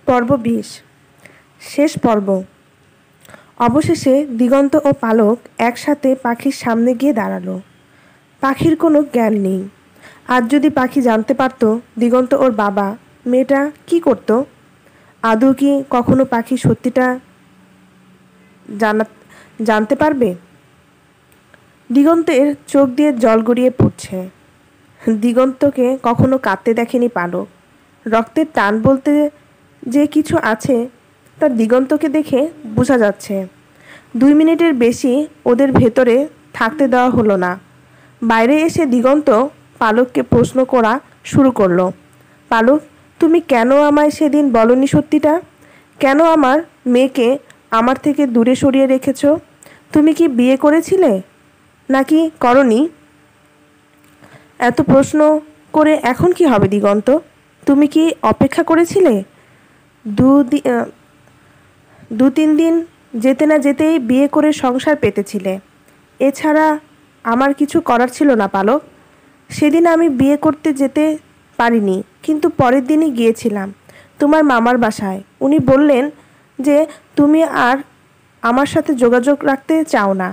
পর্ব ২০ শেষ পর্ব। অবশেষে দিগন্ত ও পালক একসাথে পাখির সামনে গিয়ে দাঁড়ালো। পাখির কোনো জ্ঞান নেই। আজ যদি পাখি জানতে পারত দিগন্ত ওর বাবা, মেয়েটা কি করত? আদৌ কি কখনো পাখি সত্যিটা জানতে পারবে? দিগন্তের চোখ দিয়ে জল গড়িয়ে পড়ছে। দিগন্তকে কখনো কাঁদতে দেখেনি পালক। রক্তের টান বলতে যে কিছু আছে তা দিগন্তকে দেখে বোঝা যাচ্ছে। ২ মিনিটের বেশি ওদের ভেতরে থাকতে দেওয়া হলো না। বাইরে এসে দিগন্ত পালককে প্রশ্ন করা শুরু করলো। পালক, তুমি কেন আমায় সেদিন বলনি সত্যিটা? কেন আমার মেয়েকে আমার থেকে দূরে সরিয়ে রেখেছ? তুমি কি বিয়ে করেছিলে নাকি করনি? এত প্রশ্ন করে এখন কি হবে দিগন্ত? তুমি কি অপেক্ষা করেছিলে? ২-৩ দিন যেতে না যেতেই বিয়ে করে সংসার পেতেছিলে। এছাড়া আমার কিছু করার ছিল না পালক। সেদিন আমি বিয়ে করতে যেতে পারিনি, কিন্তু পরের দিনই গিয়েছিলাম তোমার মামার বাসায়। উনি বললেন যে তুমি আর আমার সাথে যোগাযোগ রাখতে চাও না।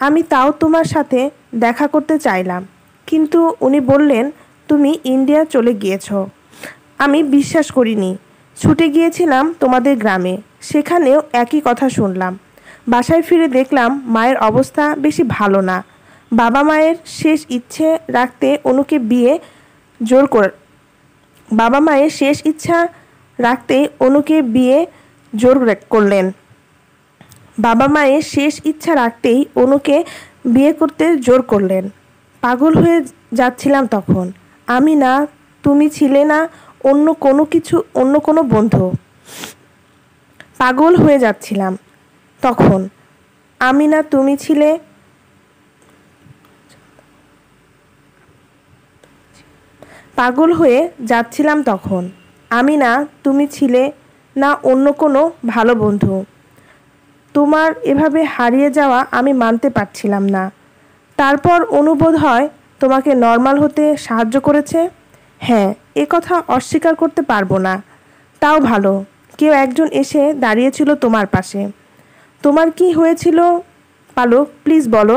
আমি তাও তোমার সাথে দেখা করতে চাইলাম, কিন্তু উনি বললেন তুমি ইন্ডিয়া চলে গিয়েছ। আমি বিশ্বাস করিনি। ছুটে গিয়েছিলাম তোমাদের গ্রামে, সেখানেও একই কথা শুনলাম। বাসায় ফিরে দেখলাম মায়ের অবস্থা বেশি ভালো না। বাবা মায়ের শেষ ইচ্ছে রাখতে অনুকে বিয়ে জোর করলেন। বাবা মায়ের শেষ ইচ্ছা রাখতেই অনুকে বিয়ে করতে জোর করলেন। পাগল হয়ে যাচ্ছিলাম তখন। আমি না তুমি ছিলে না অন্য কোনো বন্ধু। পাগল হয়ে যাচ্ছিলাম তখন। আমি না তুমি ছিলে পাগল হয়ে যাচ্ছিলাম তখন। আমি না তুমি ছিলে না অন্য কোনো ভালো বন্ধু। তোমার এভাবে হারিয়ে যাওয়া আমি মানতে পারছিলাম না। তারপর অনুবোধ হয় তোমাকে নর্মাল হতে সাহায্য করেছে। হ্যাঁ, এ কথা অস্বীকার করতে পারবো না। তাও ভালো, কেউ একজন এসে দাঁড়িয়েছিল তোমার পাশে। তোমার কি হয়েছিল পালক, প্লিজ বলো।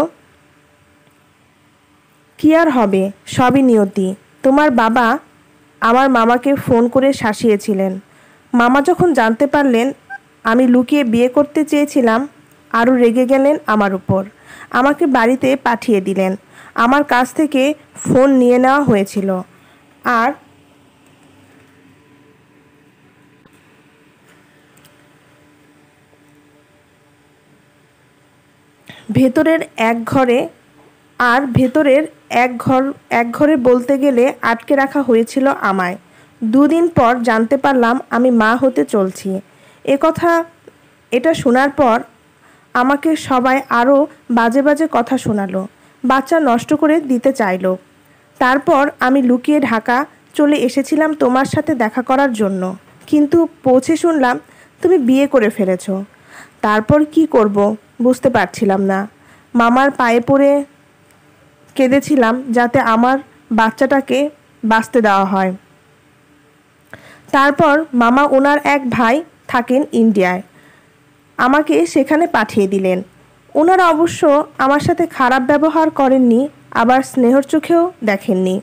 কি আর হবে, সবই নিয়তি। তোমার বাবা আমার মামাকে ফোন করে শাসিয়েছিলেন। মামা যখন জানতে পারলেন আমি লুকিয়ে বিয়ে করতে চেয়েছিলাম, আরও রেগে গেলেন আমার উপর। আমাকে বাড়িতে পাঠিয়ে দিলেন। আমার কাছ থেকে ফোন নিয়ে নেওয়া হয়েছিল। আর ভেতরের এক ঘরে বলতে গেলে আটকে রাখা হয়েছিল আমায়। 2 দিন পর জানতে পারলাম আমি মা হতে চলছি। এটা শোনার পর আমাকে সবাই আরও বাজে বাজে কথা শোনালো। বাচ্চা নষ্ট করে দিতে চাইলো। তারপর আমি লুকিয়ে ঢাকা চলে এসেছিলাম তোমার সাথে দেখা করার জন্য, কিন্তু পৌঁছে শুনলাম তুমি বিয়ে করে ফেলেছ। তারপর কি করব বুঝতে পারছিলাম না। মামার পায়ে পড়ে কেঁদেছিলাম যাতে আমার বাচ্চাটাকে বাঁচতে দেওয়া হয়। তারপর মামা ওনার এক ভাই থাকেন ইন্ডিয়ায়, আমাকে সেখানে পাঠিয়ে দিলেন। ওনারা অবশ্য আমার সাথে খারাপ ব্যবহার করেননি, আবার স্নেহর চোখেও দেখেননি।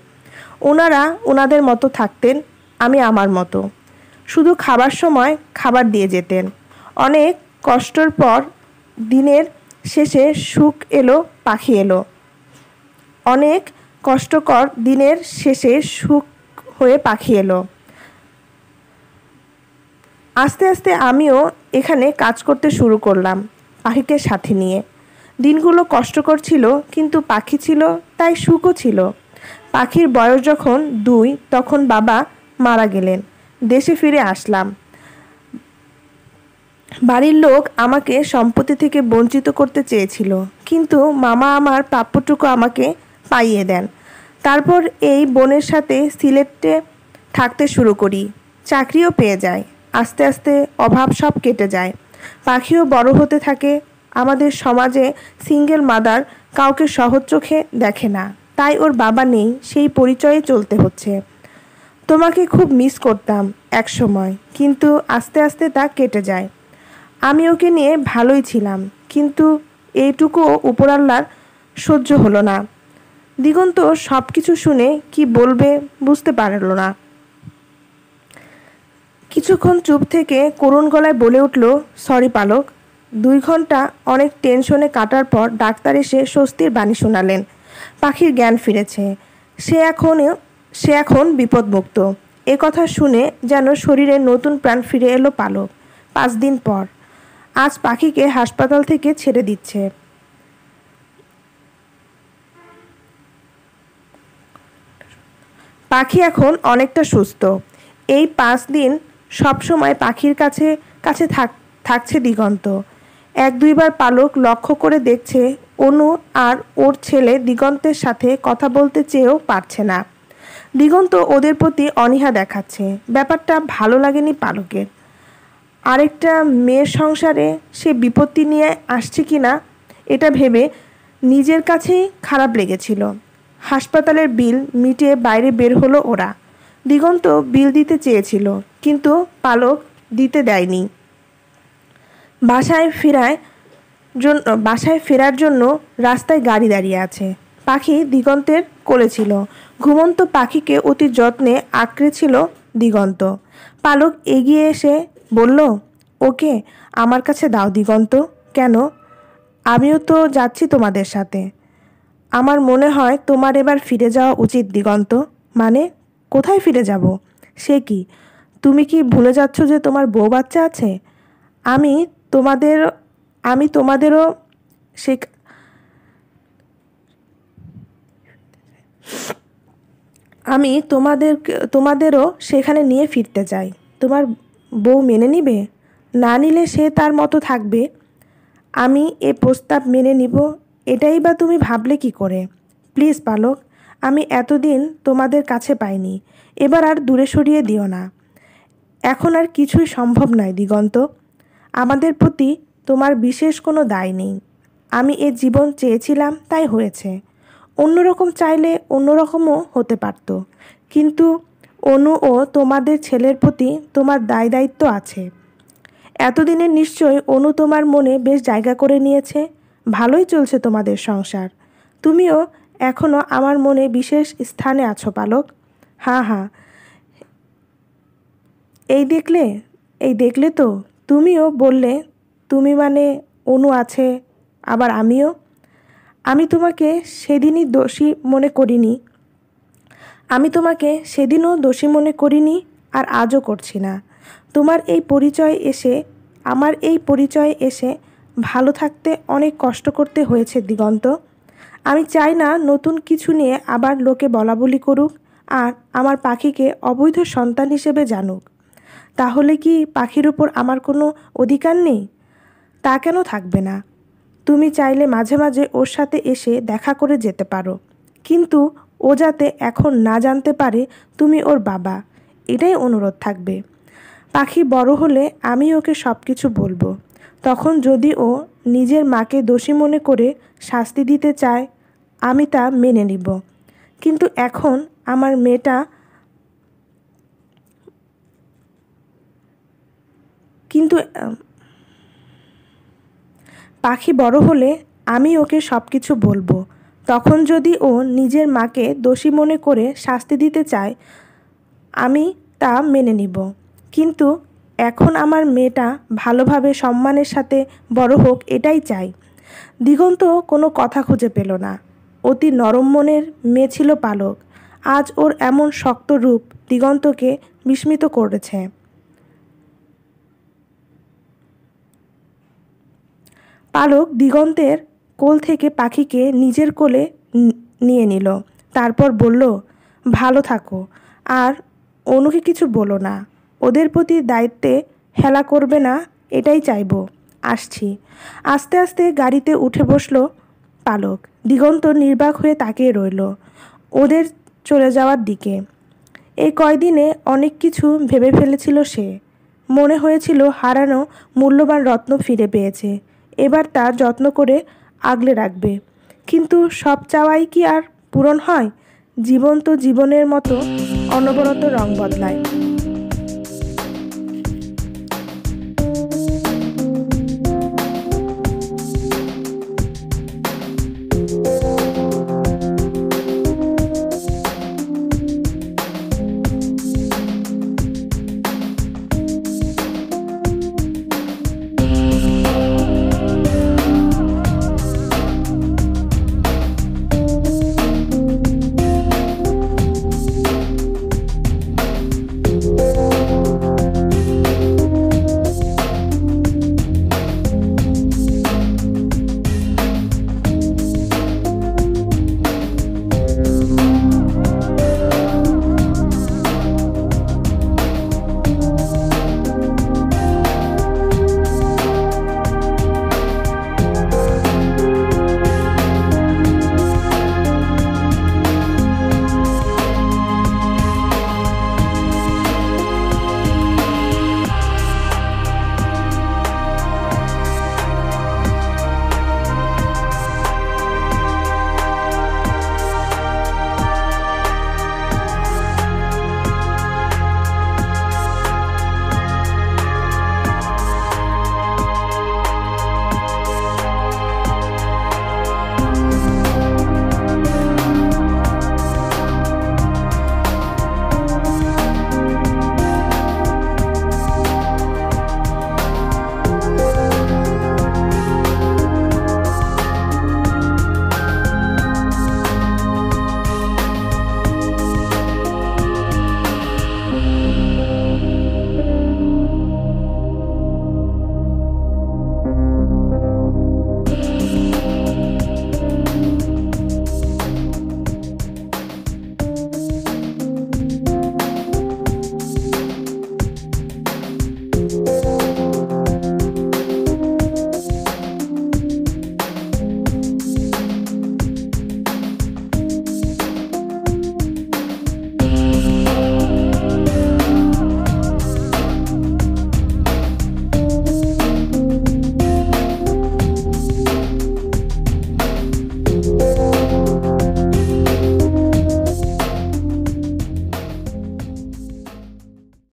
ওনারা ওনাদের মতো থাকতেন, আমি আমার মতো। শুধু খাবার সময় খাবার দিয়ে যেতেন। অনেক কষ্টর পর দিনের শেষে সুখ এলো, পাখি এলো। অনেক কষ্টকর দিনের শেষে সুখ হয়ে পাখি এলো। আস্তে আস্তে আমিও এখানে কাজ করতে শুরু করলাম পাখিকে সাথে নিয়ে। দিনগুলো কষ্টকর ছিল, কিন্তু পাখি ছিল তাই সুখও ছিল। পাখির বয়স যখন 2, তখন বাবা মারা গেলেন। দেশে ফিরে আসলাম। বাড়ির লোক আমাকে সম্পত্তি থেকে বঞ্চিত করতে চেয়েছিল, কিন্তু মামা আমার প্রাপ্যটুকু আমাকে পাইয়ে দেন। তারপর এই বোনের সাথে সিলেটে থাকতে শুরু করি। চাকরিও পেয়ে যায়। আস্তে আস্তে অভাব সব কেটে যায়। পাখিও বড় হতে থাকে। আমাদের সমাজে সিঙ্গেল মাদার কাউকে সহজ চোখে দেখে না, তাই ওর বাবা নেই সেই পরিচয়ে চলতে হচ্ছে। তোমাকে খুব মিস করতাম এক সময়, কিন্তু আস্তে আস্তে তা কেটে যায়। আমি ওকে নিয়ে ভালোই ছিলাম, কিন্তু এইটুকুও উপরাল্লার সহ্য হলো না। দিগন্ত সব কিছু শুনে কি বলবে বুঝতে পারল না। কিছুক্ষণ চুপ থেকে করুণ গলায় বলে উঠল, সরি পালক। 2 ঘন্টা অনেক টেনশনে কাটার পর ডাক্তার এসে স্বস্তির বাণী শোনালেন। পাখির জ্ঞান ফিরেছে, সে এখন বিপদমুক্ত। এ কথা শুনে যেন শরীরে নতুন প্রাণ ফিরে এলো পালক। 5 দিন পর আজ পাখিকে হাসপাতাল থেকে ছেড়ে দিচ্ছে। পাখি এখন অনেকটা সুস্থ। এই 5 দিন সবসময় পাখির কাছে কাছে থাকছে দিগন্ত। 1-2 বার পালক লক্ষ্য করে দেখছে অনু আর ওর ছেলে দিগন্তের সাথে কথা বলতে চেয়েও পারছে না। দিগন্ত ওদের প্রতি অনীহা দেখাচ্ছে। ব্যাপারটা ভালো লাগেনি পালকের। আরেকটা মেয়ের সংসারে সে বিপত্তি নিয়ে আসছে কিনা এটা ভেবে নিজের কাছেই খারাপ লেগেছিল। হাসপাতালের বিল মিটিয়ে বাইরে বের হলো ওরা। দিগন্ত বিল দিতে চেয়েছিল, কিন্তু পালক দিতে দেয়নি। বাসায় ফেরার জন্য রাস্তায় গাড়ি দাঁড়িয়ে আছে। পাখি দিগন্তের কোলে ছিল। ঘুমন্ত পাখিকে অতি যত্নে আঁকড়েছিল দিগন্ত। পালক এগিয়ে এসে বলল, ওকে আমার কাছে দাও দিগন্ত। কেন? আমিও তো যাচ্ছি তোমাদের সাথে। আমার মনে হয় তোমার এবার ফিরে যাওয়া উচিত দিগন্ত। মানে, কোথায় ফিরে যাব? সে কি, তুমি কি ভুলে যাচ্ছ যে তোমার বউ বাচ্চা আছে? আমি তোমাদের আমি তোমাদেরও সে আমি তোমাদেরও সেখানে নিয়ে ফিরতে চাই। তোমার বউ মেনে নিবে? না নিলে সে তার মতো থাকবে। আমি এ প্রস্তাব মেনে নিব, এটাই বা তুমি ভাবলে কি করে? প্লিজ পালক, আমি এতদিন তোমাদের কাছে পাইনি, এবার আর দূরে সরিয়ে দিও না। এখন আর কিছুই সম্ভব নয় দিগন্ত। আমাদের প্রতি তোমার বিশেষ কোনো দায় নেই। আমি এ জীবন চেয়েছিলাম, তাই হয়েছে। অন্যরকম চাইলে অন্যরকমও হতে পারত, কিন্তু অনু ও তোমাদের ছেলের প্রতি তোমার দায়িত্ব আছে। এতদিনে নিশ্চয়ই অনু তোমার মনে বেশ জায়গা করে নিয়েছে। ভালোই চলছে তোমাদের সংসার। তুমিও এখনও আমার মনে বিশেষ স্থানে আছো পালক। হ্যাঁ হ্যাঁ, এই দেখলে তো, তুমিও বললে। তুমি মানে অনু আছে, আবার আমিও। আমি তোমাকে সেদিনও দোষী মনে করিনি, আর আজও করছি না। আমার এই পরিচয়ে এসে ভালো থাকতে অনেক কষ্ট করতে হয়েছে দিগন্ত। আমি চাই না নতুন কিছু নিয়ে আবার লোকে বলাবলি করুক, আর আমার পাখিকে অবৈধ সন্তান হিসেবে জানুক। তাহলে কি পাখির উপর আমার কোনো অধিকার নেই? তা কেন থাকবে না? তুমি চাইলে মাঝে মাঝে ওর সাথে এসে দেখা করে যেতে পারো, কিন্তু ও যাতে এখন না জানতে পারে তুমি ওর বাবা, এটাই অনুরোধ থাকবে। পাখি বড় হলে আমি ওকে সব কিছু বলবো। তখন যদি ও নিজের মাকে দোষী মনে করে শাস্তি দিতে চায়, আমি তা মেনে নিব। কিন্তু এখন আমার মেয়েটা কিন্তু পাখি বড় হলে আমি ওকে সব কিছু বলবো। তখন যদি ও নিজের মাকে দোষী মনে করে শাস্তি দিতে চায়, আমি তা মেনে নিব। কিন্তু এখন আমার মেয়েটা ভালোভাবে সম্মানের সাথে বড় হোক, এটাই চাই। দিগন্ত কোনো কথা খুঁজে পেল না। অতি নরম মনের মেয়ে ছিল পালক। আজ ওর এমন শক্ত রূপ দিগন্তকে বিস্মিত করেছে। পালক দিগন্তের কোল থেকে পাখিকে নিজের কোলে নিয়ে নিল। তারপর বলল, ভালো থাকো, আর অনুকে কিছু বলো না। ওদের প্রতি দায়িত্বে হেলা করবে না, এটাই চাইবো। আসছি। আস্তে আস্তে গাড়িতে উঠে বসলো পালক। দিগন্ত নির্বাক হয়ে তাকিয়ে রইল ওদের চলে যাওয়ার দিকে। এই কয়দিনে অনেক কিছু ভেবে ফেলেছিল সে। মনে হয়েছিল হারানো মূল্যবান রত্ন ফিরে পেয়েছে, এবার তার যত্ন করে আগলে রাখবে। কিন্তু সব চাওয়াই কি আর পূরণ হয়? জীবন তো জীবনের মতো অনবরত রং বদলায়।